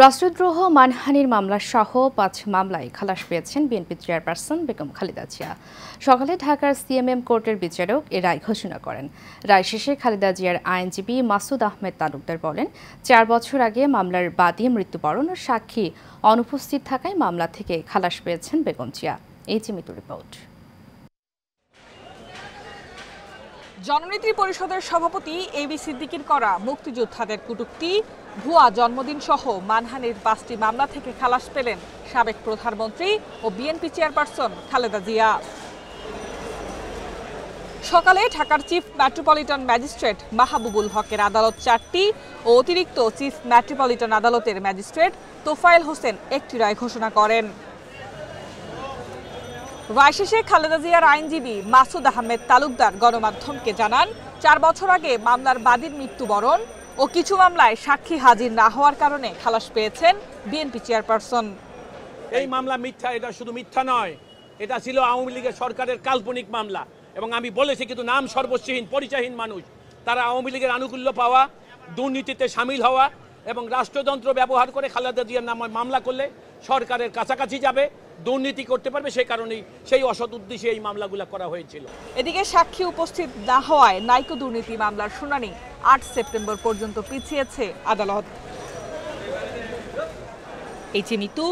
রাষ্ট্রদ্রোহ মানহানির মামলা সহ ৫ মামলায় খালাস পেয়েছেন বিএনপি চেয়ারপারসন বেগম খালেদা জিয়া। সকালে ঢাকার সিএমএম কোর্টের বিচারক এ রায় ঘোষণা করেন। রায় শেষে খালেদা জিয়ার আইনজীবী মাসুদ আহমেদ তালুকদার বলেন, ৪ বছর আগে মামলার বাদী মৃত্যুবরণ ও সাক্ষী অনুপস্থিত থাকায় মামলা থেকে খালাস পেয়েছেন বেগম জিয়া। এই মিতু রিপোর্ট। জননেত্রী পরিষদের সভাপতি এবি সিদ্দিকীর করা মুক্তিযোদ্ধাদের কটূক্তি, ভুয়া জন্মদিন সহ মানহানির ৫টি মামলা থেকে খালাস পেলেন সাবেক প্রধানমন্ত্রী ও বিএনপি চেয়ারপারসন খালেদা জিয়া। সকালে ঢাকার চিফ মেট্রোপলিটন ম্যাজিস্ট্রেট মাহবুবুল হকের আদালত ৪টি ও অতিরিক্ত চিফ মেট্রোপলিটন আদালতের ম্যাজিস্ট্রেট তোফায়েল হোসেন একটি রায় ঘোষণা করেন। রায় শেষে খালেদা জিয়ার আইনজীবী মাসুদ আহমেদ তালুকদার গণমাধ্যমকে জানান, ৪ বছর আগে মামলার বাদীর মৃত্যুবরণ ও কিছু মামলায় সাক্ষী হাজির না হওয়ার কারণে খালাস পেয়েছেন বিএনপি চেয়ারপারসন। এই মামলা মিথ্যা, এটা শুধু মিথ্যা নয়, এটা ছিল আওয়ামী লীগের সরকারের কাল্পনিক মামলা। এবং আমি বলেছি, কিন্তু নাম সর্বস্বহীন পরিচয়হীন মানুষ, তারা আওয়ামী লীগের আনুকূল্য পাওয়া, দুর্নীতিতে সামিল হওয়া এবং রাষ্ট্রযন্ত্র ব্যবহার করে খালেদা জিয়ার নামে মামলা করলে সরকারের কাছাকাছি যাবে, দুর্নীতি করতে পারবে, সেই কারণেই সেই অসৎ উদ্দেশ্যে এই মামলাগুলো করা হয়েছিল। এদিকে সাক্ষী উপস্থিত না হওয়ায় নাইকো দুর্নীতি মামলার শুনানি ৮ সেপ্টেম্বর পর্যন্ত পিছিয়েছে আদালত। Mitu,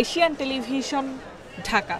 Asian television, Dhaka.